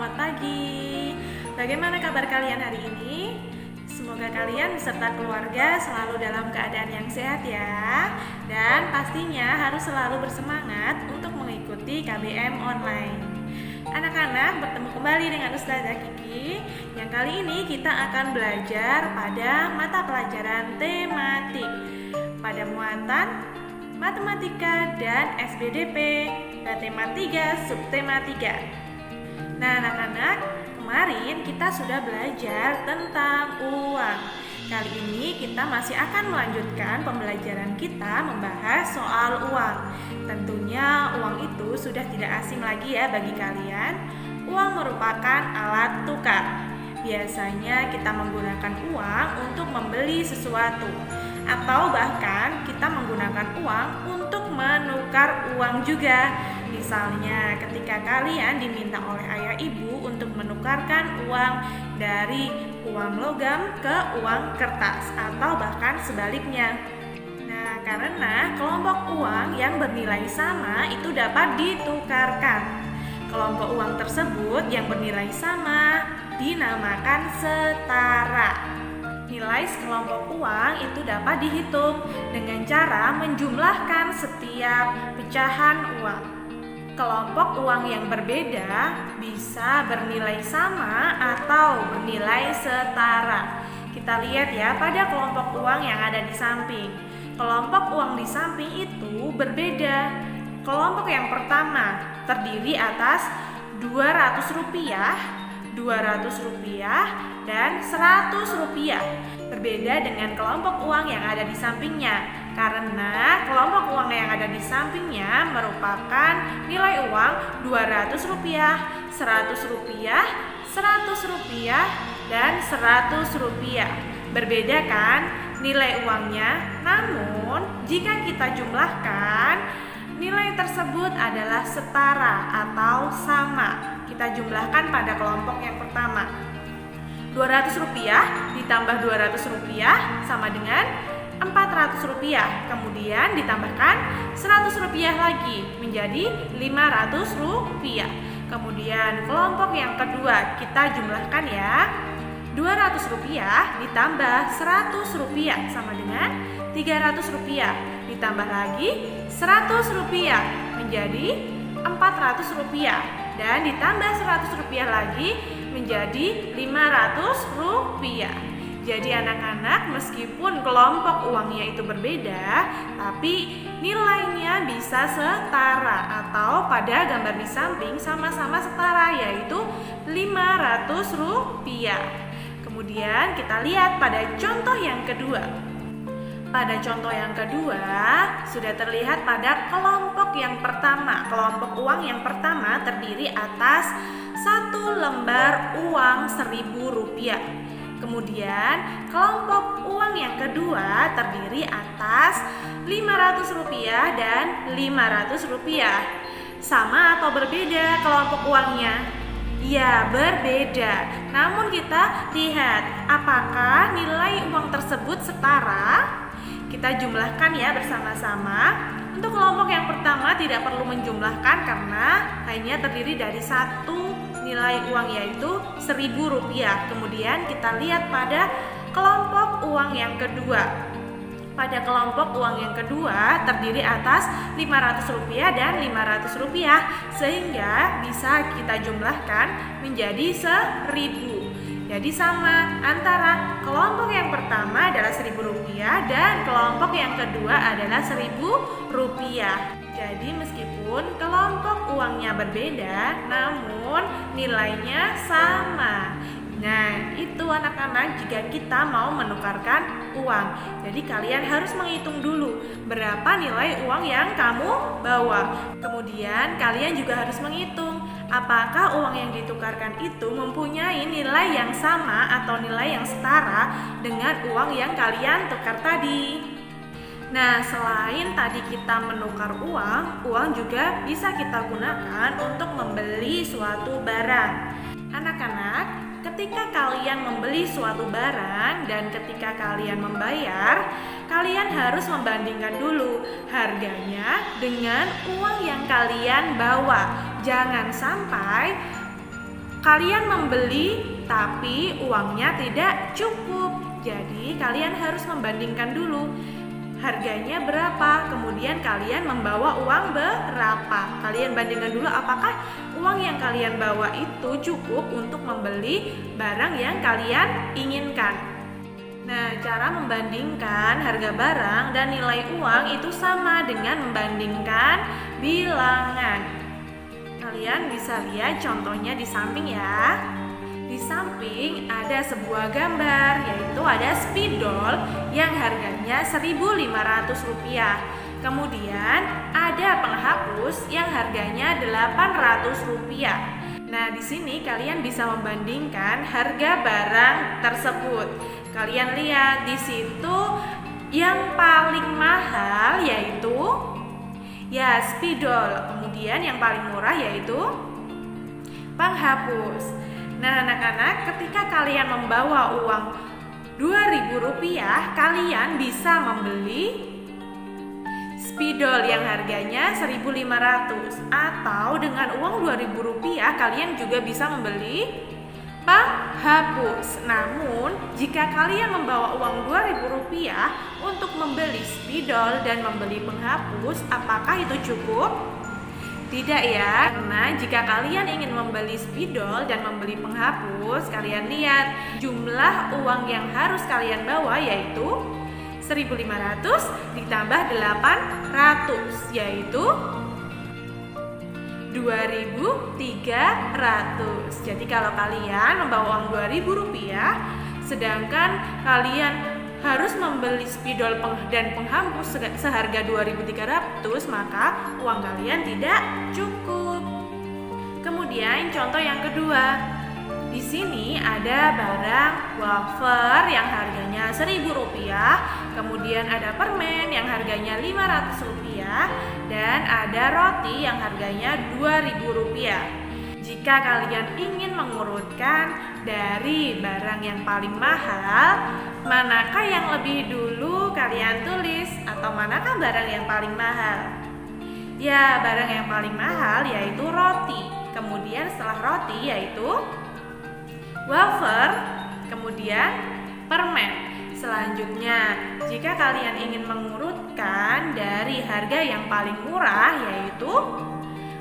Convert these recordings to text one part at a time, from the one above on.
selamat pagi. Bagaimana kabar kalian hari ini? Semoga kalian beserta keluarga selalu dalam keadaan yang sehat ya. Dan pastinya harus selalu bersemangat untuk mengikuti KBM online. Anak-anak, bertemu kembali dengan Ustazah Kiki. Yang kali ini kita akan belajar pada mata pelajaran tematik pada muatan Matematika dan SBDP tema 3 subtema 3. Nah anak-anak, kemarin kita sudah belajar tentang uang. Kali ini kita masih akan melanjutkan pembelajaran kita membahas soal uang. Tentunya uang itu sudah tidak asing lagi ya bagi kalian. Uang merupakan alat tukar. Biasanya kita menggunakan uang untuk membeli sesuatu, atau bahkan kita menggunakan uang untuk menukar uang juga. Misalnya ketika kalian diminta oleh ayah ibu untuk menukarkan uang dari uang logam ke uang kertas, atau bahkan sebaliknya. Nah, karena kelompok uang yang bernilai sama itu dapat ditukarkan. Kelompok uang tersebut yang bernilai sama dinamakan setara. Nilai sekelompok uang itu dapat dihitung dengan cara menjumlahkan setiap pecahan uang. Kelompok uang yang berbeda bisa bernilai sama atau bernilai setara. Kita lihat ya pada kelompok uang yang ada di samping. Kelompok uang di samping itu berbeda. Kelompok yang pertama terdiri atas Rp200, Rp200 dan Rp100. Berbeda dengan kelompok uang yang ada di sampingnya, karena kelompok uang yang ada di sampingnya merupakan nilai uang Rp200, Rp100, Rp100 dan Rp100. Berbeda kan nilai uangnya? Namun jika kita jumlahkan, nilai tersebut adalah setara atau sama. Kita jumlahkan pada kelompok yang pertama. Rp200 ditambah Rp200 sama dengan Rp400. Kemudian ditambahkan Rp100 lagi menjadi Rp500. Kemudian kelompok yang kedua kita jumlahkan ya. Rp200 ditambah Rp100 sama dengan Rp300. Ditambah lagi Rp100 menjadi Rp400. Dan ditambah Rp100 lagi menjadi Rp500. Jadi anak-anak, meskipun kelompok uangnya itu berbeda, tapi nilainya bisa setara, atau pada gambar di samping sama-sama setara, yaitu Rp500. Kemudian kita lihat pada contoh yang kedua. Pada contoh yang kedua sudah terlihat pada kelompok yang pertama. Kelompok uang yang pertama terdiri atas satu lembar uang Rp1.000. Kemudian kelompok uang yang kedua terdiri atas Rp500 dan Rp500. Sama atau berbeda kelompok uangnya? Ya, berbeda. Namun kita lihat apakah nilai uang tersebut setara? Kita jumlahkan ya bersama-sama. Untuk kelompok yang pertama tidak perlu menjumlahkan karena hanya terdiri dari satu nilai uang yaitu Rp1.000. Kemudian kita lihat pada kelompok uang yang kedua. Pada kelompok uang yang kedua terdiri atas Rp500 dan Rp500, sehingga bisa kita jumlahkan menjadi Rp1.000. Jadi sama antara kelompok yang pertama adalah Rp1.000 dan kelompok yang kedua adalah Rp1.000. Jadi meskipun kelompok uangnya berbeda, namun nilainya sama. Nah, itu anak-anak jika kita mau menukarkan uang. Jadi kalian harus menghitung dulu berapa nilai uang yang kamu bawa. Kemudian kalian juga harus menghitung apakah uang yang ditukarkan itu mempunyai nilai yang sama atau nilai yang setara dengan uang yang kalian tukar tadi. Nah, selain tadi kita menukar uang juga bisa kita gunakan untuk membeli suatu barang. Anak-anak, ketika kalian membeli suatu barang dan ketika kalian membayar, kalian harus membandingkan dulu harganya dengan uang yang kalian bawa. Jangan sampai kalian membeli tapi uangnya tidak cukup. Jadi kalian harus membandingkan dulu harganya berapa, kemudian kalian membawa uang berapa. Kalian bandingkan dulu apakah uang yang kalian bawa itu cukup untuk membeli barang yang kalian inginkan. Nah, cara membandingkan harga barang dan nilai uang itu sama dengan membandingkan bilangan. Kalian bisa lihat contohnya di samping ya. Di samping ada sebuah gambar, yaitu ada spidol yang harganya Rp1.500. Kemudian ada penghapus yang harganya Rp800. Nah, di sini kalian bisa membandingkan harga barang tersebut. Kalian lihat di situ yang paling mahal yaitu ya spidol, kemudian yang paling murah yaitu penghapus. Nah, anak-anak, ketika kalian membawa uang Rp2.000, kalian bisa membeli spidol yang harganya Rp1.500, atau dengan uang Rp2.000 kalian juga bisa membeli penghapus. Namun, jika kalian membawa uang Rp2.000 untuk membeli spidol dan membeli penghapus, apakah itu cukup? Tidak ya, karena jika kalian ingin membeli spidol dan membeli penghapus, kalian lihat jumlah uang yang harus kalian bawa yaitu Rp1.500 ditambah Rp800, yaitu Rp2.300. Jadi kalau kalian membawa uang Rp2.000 sedangkan kalian harus membeli spidol dan penghapus seharga Rp2.300, maka uang kalian tidak cukup. Kemudian contoh yang kedua, di sini ada barang wafer yang harganya Rp1.000, kemudian ada permen yang harganya Rp500, dan ada roti yang harganya Rp2.000. Jika kalian ingin mengurutkan dari barang yang paling mahal, manakah yang lebih dulu kalian tulis, atau manakah barang yang paling mahal? Ya, barang yang paling mahal yaitu roti. Kemudian setelah roti yaitu wafer, kemudian permen. Selanjutnya, jika kalian ingin mengurutkan dari harga yang paling murah yaitu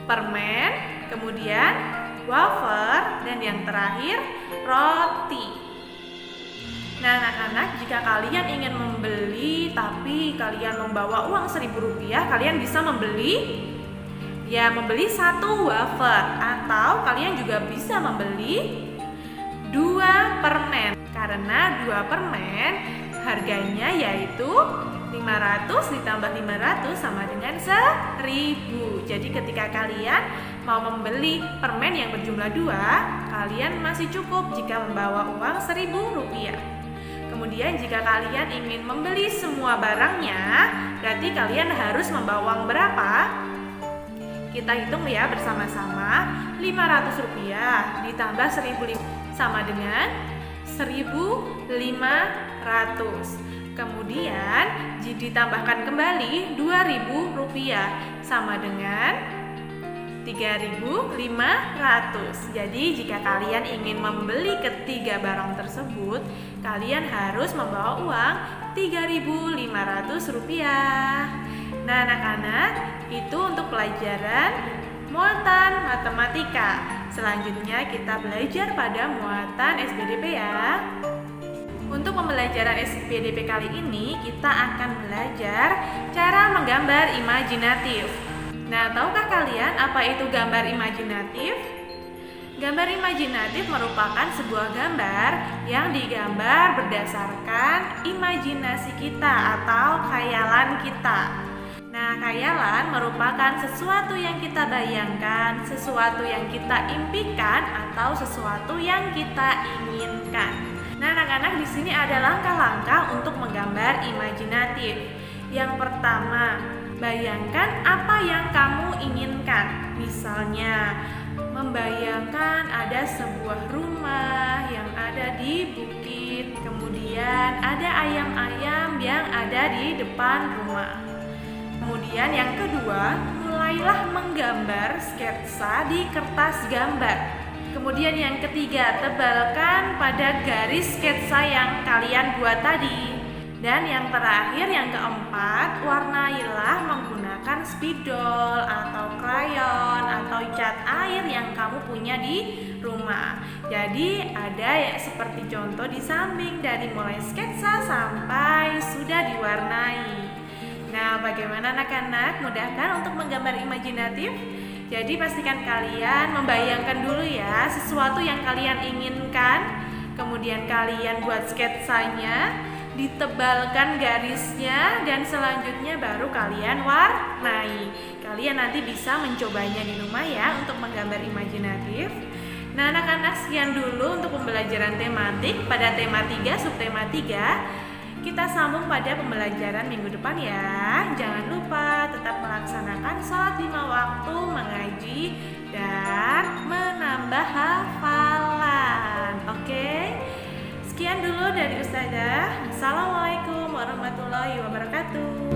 permen, kemudian wafer, dan yang terakhir roti. Nah, anak-anak, jika kalian ingin membeli tapi kalian membawa uang Rp1.000, kalian bisa membeli satu wafer, atau kalian juga bisa membeli 2 permen, karena 2 permen harganya yaitu Rp500 ditambah Rp500 sama dengan Rp1.000. Jadi ketika kalian mau membeli permen yang berjumlah 2, kalian masih cukup jika membawa uang Rp1.000. Kemudian jika kalian ingin membeli semua barangnya, berarti kalian harus membawa uang berapa? Kita hitung ya bersama-sama. Rp500 ditambah Rp1.000 sama dengan Rp1.500. Kemudian ditambahkan kembali Rp2.000 sama dengan Rp3.500. Jadi jika kalian ingin membeli ketiga barang tersebut, kalian harus membawa uang Rp3.500. Nah, anak-anak, itu untuk pelajaran muatan matematika. Selanjutnya kita belajar pada muatan SPDP ya. Untuk pembelajaran SPDP kali ini, kita akan belajar cara menggambar imajinatif. Nah, tahukah kalian apa itu gambar imajinatif? Gambar imajinatif merupakan sebuah gambar yang digambar berdasarkan imajinasi kita atau khayalan kita. Nah, khayalan merupakan sesuatu yang kita bayangkan, sesuatu yang kita impikan, atau sesuatu yang kita inginkan. Nah, anak-anak, di sini ada langkah-langkah untuk menggambar imajinatif. Yang pertama, bayangkan apa yang kamu inginkan. Misalnya, membayangkan ada sebuah rumah yang ada di bukit, kemudian ada ayam-ayam yang ada di depan rumah. Kemudian yang kedua, mulailah menggambar sketsa di kertas gambar. Kemudian yang ketiga, tebalkan pada garis sketsa yang kalian buat tadi. Dan yang terakhir, yang keempat, warnailah menggunakan spidol atau krayon atau cat air yang kamu punya di rumah. Jadi ada ya seperti contoh di samping, dari mulai sketsa sampai sudah diwarnai. Nah, bagaimana anak-anak? Mudah kan untuk menggambar imajinatif? Jadi pastikan kalian membayangkan dulu ya sesuatu yang kalian inginkan. Kemudian kalian buat sketsanya, ditebalkan garisnya, dan selanjutnya baru kalian warnai. Kalian nanti bisa mencobanya di rumah ya untuk menggambar imajinatif. Nah, anak-anak, sekian dulu untuk pembelajaran tematik pada tema 3, subtema 3. Kita sambung pada pembelajaran minggu depan ya. Jangan lupa tetap melaksanakan sholat 5 waktu, mengaji, dan menambah hafalan. Oke? Sekian dulu dari Ustazah. Assalamualaikum warahmatullahi wabarakatuh.